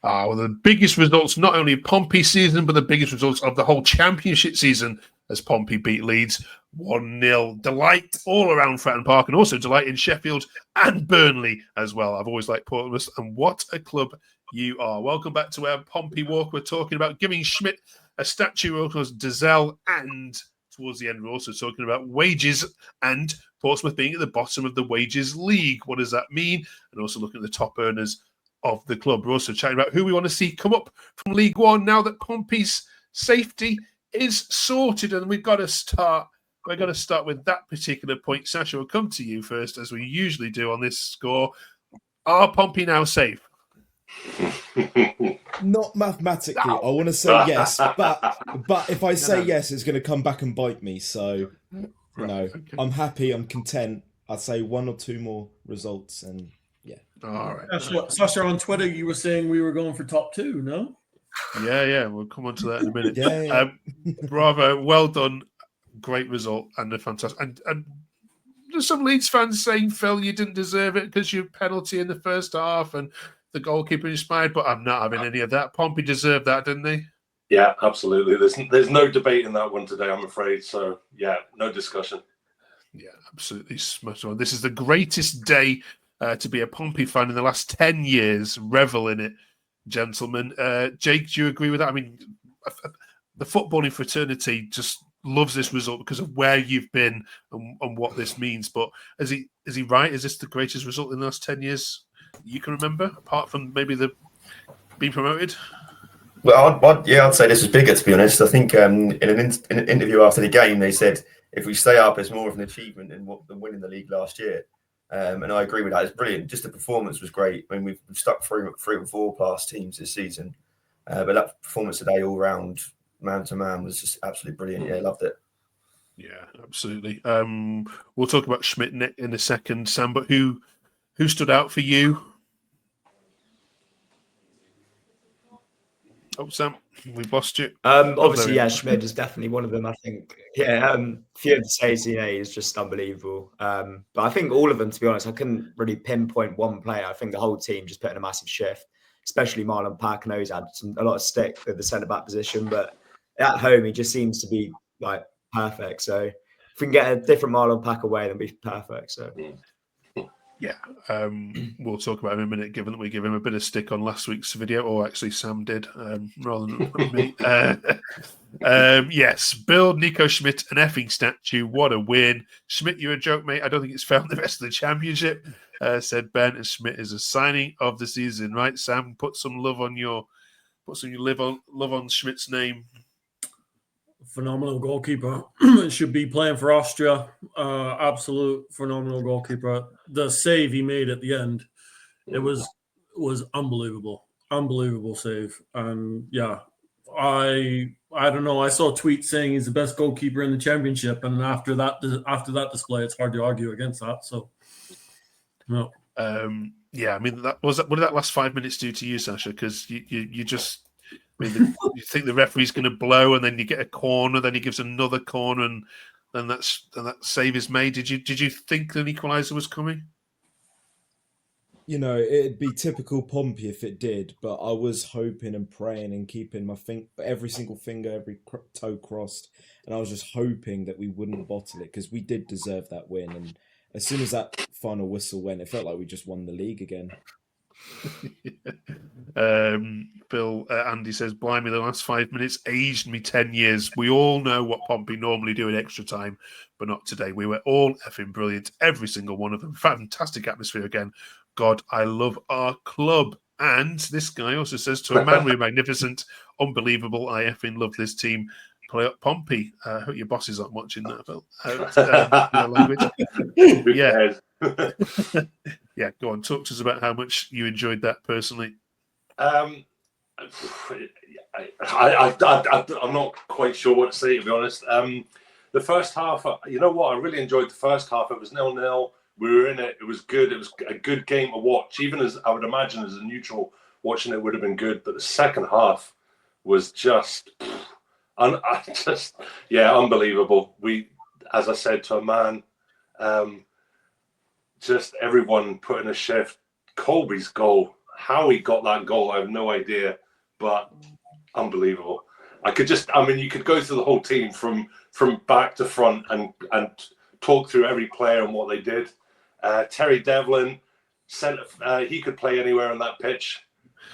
Well, the biggest results, not only of Pompey season, but the biggest results of the whole championship season as Pompey beat Leeds 1-0. Delight all around Fratton Park, and also delight in Sheffield and Burnley as well. I've always liked Portsmouth, and what a club you are. Welcome back to our Pompey Walk. We're talking about giving Schmidt a statue, of course, Dazelle, and towards the end, we're also talking about wages and Portsmouth being at the bottom of the wages league. What does that mean? And also looking at the top earners of the club. We're also chatting about who we want to see come up from League One now that Pompey's safety is sorted. And we've got to start. We're going to start with that particular point. Sasha, we'll come to you first, as we usually do on this score. Are Pompey now safe? Not mathematically. No. I want to say yes, but if I say yes, it's going to come back and bite me. So, okay. I'm happy. I'm content. I'd say 1 or 2 more results, and yeah. All right. That's what, Sasha, on Twitter, you were saying we were going for top 2, no? Yeah. We'll come on to that in a minute. Yeah. Bravo. Well done. Great result and a fantastic. And there's some Leeds fans saying, Phil, you didn't deserve it because your penalty in the first half and the goalkeeper inspired, but I'm not having any of that. Pompey deserved that, didn't they? Yeah, absolutely. There's no debate in that one today, I'm afraid. So, yeah, no discussion. Yeah, absolutely. Smash on. This is the greatest day to be a Pompey fan in the last 10 years. Revel in it, gentlemen. Jake, do you agree with that? I mean, the footballing fraternity just loves this result because of where you've been and what this means. But is he right? Is this the greatest result in the last 10 years you can remember, apart from maybe the being promoted? Well, I'd say this is bigger, to be honest. I think in an interview after the game, they said if we stay up, it's more of an achievement than winning the league last year. And I agree with that. It's brilliant. Just the performance was great. I mean, we've stuck through 3 and 4 past teams this season. But that performance today, all round, man to man, was just absolutely brilliant. Yeah, loved it. Yeah, absolutely. We'll talk about Schmidt in a second, Sam, but who stood out for you? Oh, Sam, we've lost you. Obviously, Schmidt is definitely one of them, I think. Yeah, few of the saves he made is just unbelievable. But I think all of them, to be honest, I couldn't really pinpoint one player. I think the whole team just put in a massive shift, especially Marlon Pack. I know he's had a lot of stick with the centre-back position, but at home, he just seems to be like perfect. So if we can get a different Marlon Pack away, then we'll be perfect. So. Yeah, we'll talk about him in a minute, given that we give him a bit of stick on last week's video, or actually Sam did, rather than me. Yes, build Nico Schmidt an effing statue. What a win. Schmidt, you're a joke, mate. I don't think it's found the rest of the championship, said Ben, and Schmidt is a signing of the season, right, Sam? Put some love on love on Schmidt's name. Phenomenal goalkeeper. Should be playing for Austria. Absolute phenomenal goalkeeper. The save he made at the end, it was unbelievable. Unbelievable save. And yeah, I don't know. I saw tweets saying he's the best goalkeeper in the championship, and after that display, it's hard to argue against that. So, no. Yeah, I mean, what did that last 5 minutes do to you, Sasha? Because you just. I mean, you think the referee's going to blow, and then you get a corner, then he gives another corner, and then that save is made. Did you think an equaliser was coming? You know, it'd be typical Pompey if it did, but I was hoping and praying and keeping my every single finger, every toe crossed, and I was just hoping that we wouldn't bottle it because we did deserve that win. And as soon as that final whistle went, it felt like we just won the league again. Bill Andy says, blimey, the last 5 minutes aged me 10 years. We all know what Pompey normally do in extra time, but not today. We were all effing brilliant, every single one of them. Fantastic atmosphere again. God, I love our club. And this guy also says, to a man, we're magnificent, unbelievable. I effing love this team. Play up Pompey. I hope your bosses aren't watching that, Bill. Yeah. Yeah, go on. Talk to us about how much you enjoyed that personally. I'm not quite sure what to say, to be honest. The first half, you know what? I really enjoyed the first half. It was 0-0. We were in it. It was good. It was a good game to watch. Even as I would imagine as a neutral, watching it would have been good. But the second half was just, unbelievable. We, as I said to a man, just everyone put in a shift. Colby's goal. How he got that goal, I have no idea, but unbelievable. You could go through the whole team from back to front and talk through every player and what they did. Terry Devlin, he could play anywhere on that pitch.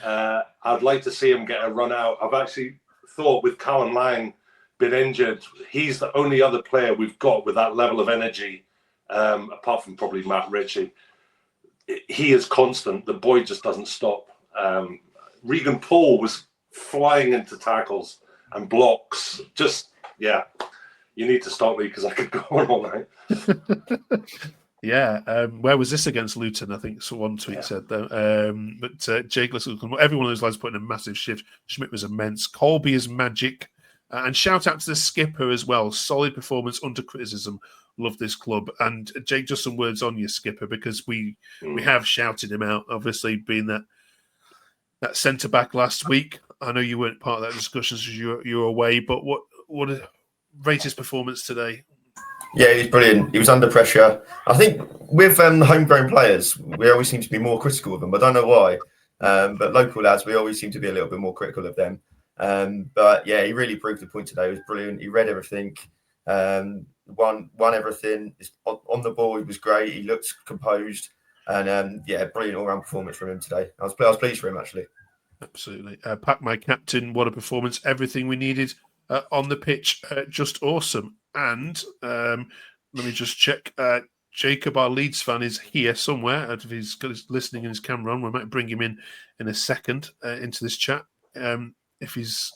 I'd like to see him get a run out. I've actually thought with Callum Lang been injured, he's the only other player we've got with that level of energy, apart from probably Matt Ritchie. He is constant. The boy just doesn't stop. Regan Paul was flying into tackles and blocks. You need to stop me because I could go on all night. Yeah, where was this against Luton? I think one tweet said though. But Jake, every one of those lads put in a massive shift. Schmidt was immense. Colby is magic. And shout out to the skipper as well. Solid performance under criticism. Love this club. And Jake, just some words on your skipper, because we have shouted him out, obviously, being that centre back last week. I know you weren't part of that discussion because you were away, but what rate his performance today? Yeah, he was brilliant. He was under pressure. I think with homegrown players, we always seem to be more critical of them. I don't know why, but local lads, we always seem to be a little bit more critical of them. But yeah, he really proved the point today. He was brilliant. He read everything, won everything. On the ball, he was great. He looked composed, and brilliant all-round performance from him today. I was pleased for him, actually. Absolutely. Pack, my captain, what a performance. Everything we needed on the pitch, just awesome. And let me just check. Jacob, our Leeds fan, is here somewhere. If he's got his listening and his camera on, we might bring him in a second into this chat. If he's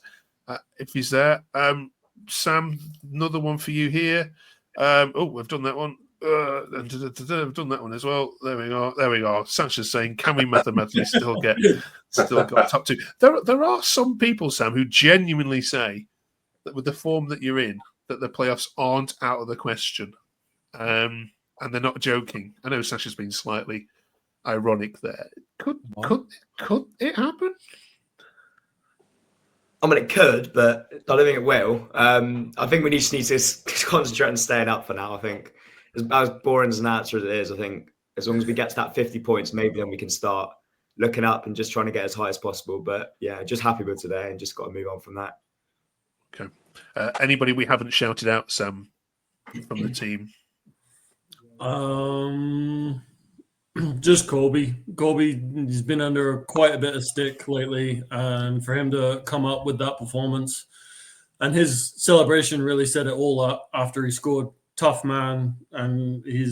there. Sam, another one for you here. We've done that one. We've done that one as well. There we go. Sanchez saying, can we mathematically still got top two? There are some people, Sam, who genuinely say that with the form that you're in, that the playoffs aren't out of the question. And they're not joking. I know Sasha's been slightly ironic there. Could it happen? I mean, it could, but I don't think it will. I think we just need to concentrate on staying up for now. I think, as boring as an answer as it is, I think as long as we get to that 50 points, maybe then we can start looking up and just trying to get as high as possible. But yeah, just happy with today and just got to move on from that. Okay. Anybody we haven't shouted out, Sam, from the team? Just Colby. Colby, he's been under quite a bit of stick lately, and for him to come up with that performance and his celebration really set it all up after he scored. Tough man, and he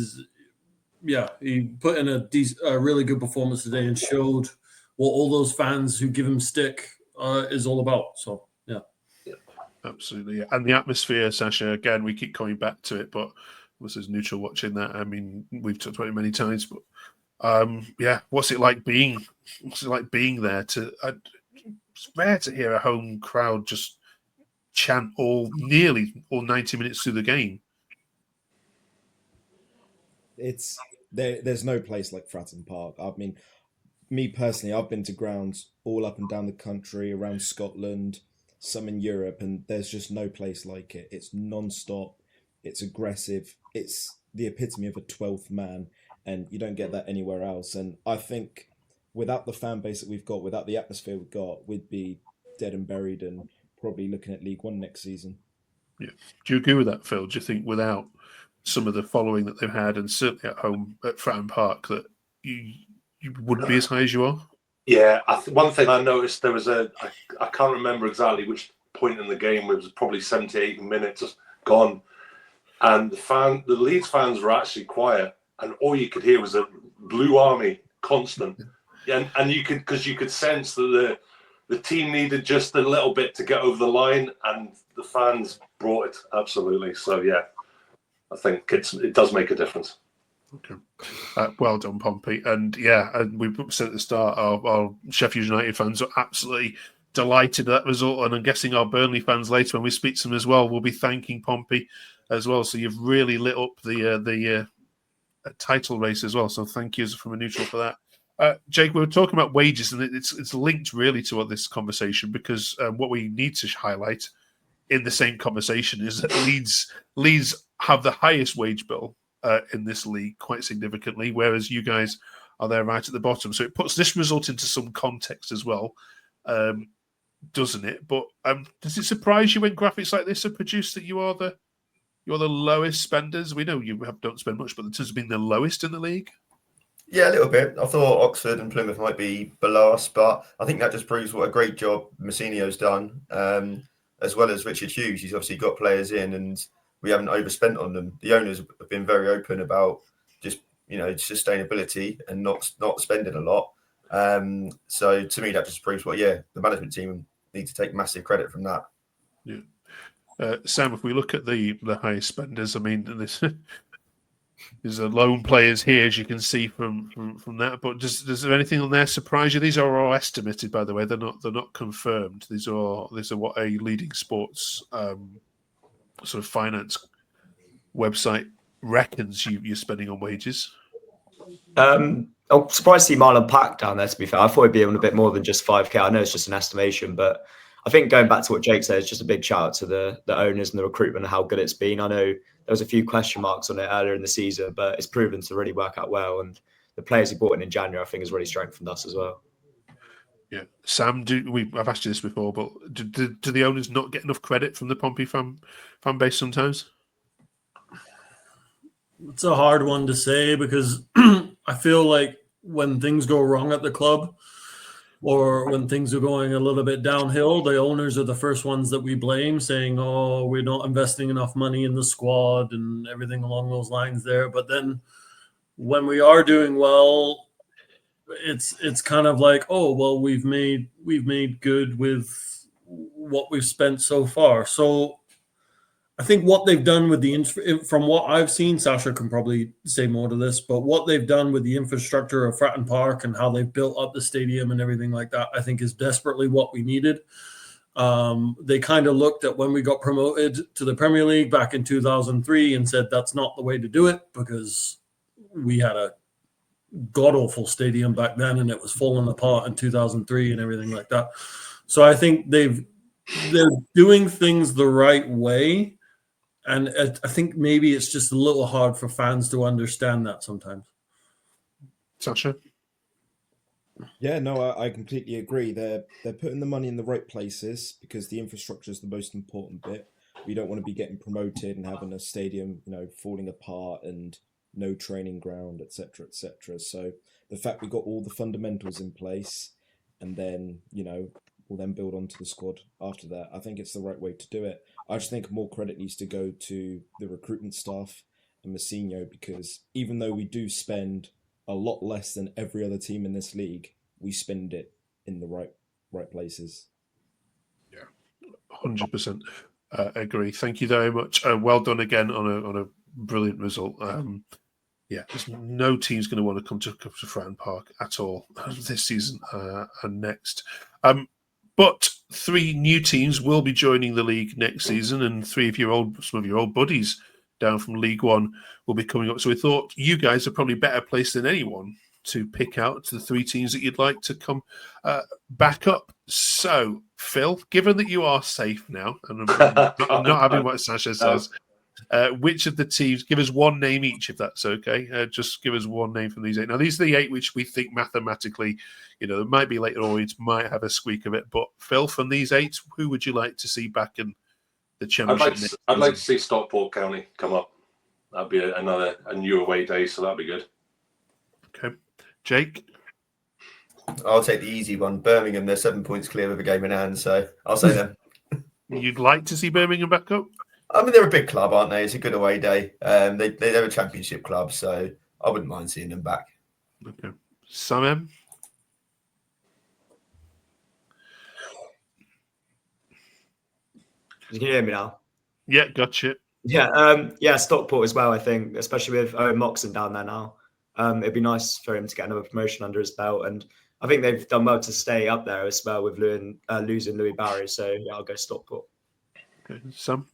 put in a really good performance today and showed what all those fans who give him stick is all about. So yeah. Absolutely. And the atmosphere, Sasha, again, we keep coming back to it, but was as neutral watching that. I mean, we've talked about it many times, but what's it like being there? It's rare to hear a home crowd just chant nearly all 90 minutes through the game. There's no place like Fratton Park. I mean, me personally, I've been to grounds all up and down the country, around Scotland, some in Europe, and there's just no place like it. It's non-stop, it's aggressive, it's the epitome of a 12th man, and you don't get that anywhere else. And I think without the fan base that we've got, without the atmosphere we've got, we'd be dead and buried and probably looking at League One next season. Yeah. Do you agree with that, Phil? Do you think without some of the following that they've had, and certainly at home at Fratton Park, that you wouldn't be as high as you are? Yeah, one thing I noticed, there was I can't remember exactly which point in the game, it was probably 78 minutes gone, and the Leeds fans were actually quiet, and all you could hear was a Blue Army constant, and you could sense that the team needed just a little bit to get over the line, and the fans brought it absolutely. So yeah, I think it does make a difference. Okay. Well done, Pompey. And and we said at the start, our Sheffield United fans are absolutely delighted at that result. And I'm guessing our Burnley fans later, when we speak to them as well, will be thanking Pompey as well. So you've really lit up the title race as well. So thank you from a neutral for that. Jake, we were talking about wages, and it's linked really to what this conversation, because what we need to highlight in the same conversation is that Leeds have the highest wage bill in this league quite significantly, whereas you guys are there right at the bottom. So it puts this result into some context as well, doesn't it? But does it surprise you when graphics like this are produced that you're the lowest spenders? We know you don't spend much, but it has been the lowest in the league. Yeah, a little bit. I thought Oxford and Plymouth might be below us, but I think that just proves what a great job Massinio's done, as well as Richard Hughes. He's obviously got players in, and we haven't overspent on them. The owners have been very open about just sustainability and not spending a lot. So to me, that just proves the management team need to take massive credit from that. Yeah, Sam, if we look at the highest spenders, I mean, there's a lone players here, as you can see from that. But does there anything on there surprise you? These are all estimated, by the way. They're not confirmed. These are what a leading sports sort of finance website reckons you're spending on wages. I'm surprised to see Marlon Pack down there, to be fair. I thought it'd be on a bit more than just 5K. I know it's just an estimation, but I think going back to what Jake said, it's just a big shout out to the owners and the recruitment and how good it's been. I know there was a few question marks on it earlier in the season, but it's proven to really work out well. And the players he brought in January, I think, has really strengthened us as well. Yeah, Sam, I've asked you this before, but do the owners not get enough credit from the Pompey fan base sometimes? It's a hard one to say because I feel like when things go wrong at the club or when things are going a little bit downhill, the owners are the first ones that we blame, saying, oh, we're not investing enough money in the squad and everything along those lines there. But then when we are doing well, it's kind of like, oh, well, we've made good with what we've spent so far. So I think what they've done with from what I've seen, Sasha can probably say more to this, but what they've done with the infrastructure of Fratton Park and how they've built up the stadium and everything like that, I think is desperately what we needed. They kind of looked at when we got promoted to the Premier League back in 2003 and said that's not the way to do it because we had a god-awful stadium back then and it was falling apart in 2003 and everything like that. So I think they're doing things the right way. And I think maybe it's just a little hard for fans to understand that sometimes. Sasha? Yeah, no, I completely agree. They're putting the money in the right places because the infrastructure is the most important bit. We don't want to be getting promoted and having a stadium, falling apart and no training ground, etc., etc. So the fact we got all the fundamentals in place and then, we'll then build onto the squad after that. I think it's the right way to do it. I just think more credit needs to go to the recruitment staff and Massinio because even though we do spend a lot less than every other team in this league, we spend it in the right places. Yeah, 100% agree. Thank you very much. Well done again on a brilliant result. There's no team's going to want to come to Fratton Park at all this season and next. But 3 new teams will be joining the league next season, and some of your old buddies down from League One will be coming up. So we thought you guys are probably better placed than anyone to pick out the 3 teams that you'd like to come back up. So, Phil, given that you are safe now, and I'm not having what Sasha says, which of the teams, give us one name each, if that's okay. Just give us one name from these 8. Now, these are the 8 which we think mathematically, there might be later on, it might have a squeak of it. But, Phil, from these 8, who would you like to see back in the Championship? I'd like to see Stockport County come up. That'd be a new away day, so that'd be good. Okay. Jake? I'll take the easy one. Birmingham, they're 7 points clear with a game in hand, so I'll say them. You'd like to see Birmingham back up? I mean, they're a big club, aren't they? It's a good away day. They're a championship club, so I wouldn't mind seeing them back. Okay. Sam? Can you hear me now? Yeah, gotcha. Yeah, Stockport as well, I think, especially with Owen Moxon down there now. It'd be nice for him to get another promotion under his belt. And I think they've done well to stay up there as well with losing Louis Barry. So, yeah, I'll go Stockport. Okay. Sam?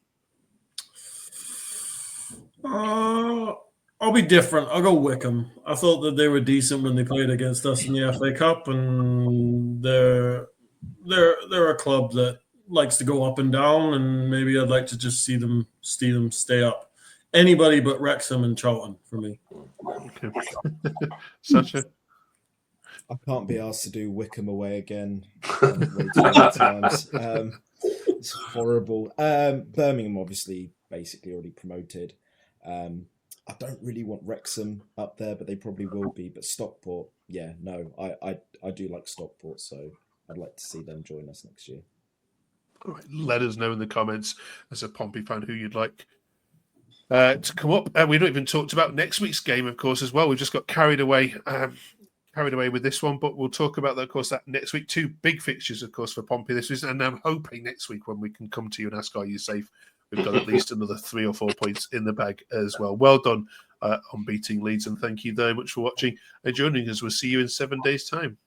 I'll be different. I'll go Wickham. I thought that they were decent when they played against us in the FA Cup, and they're a club that likes to go up and down, and maybe I'd like to just see them stay up. Anybody but Wrexham and Charlton for me. Okay. Sasha? I can't be asked to do Wickham away again. Way too many times. It's horrible. Birmingham obviously basically already promoted. I don't really want Wrexham up there, but they probably will be. But Stockport, yeah, no, I do like Stockport, so I'd like to see them join us next year. All right, let us know in the comments as a Pompey fan who you'd like to come up. We don't even talked about next week's game, of course, as well. We've just got carried away with this one, but we'll talk about that, of course, that next week. 2 big fixtures, of course, for Pompey this week, and I'm hoping next week when we can come to you and ask, are you safe? We've got at least another 3 or 4 points in the bag as well. Well done on beating Leeds, and thank you very much for watching and joining us. We'll see you in 7 days' time.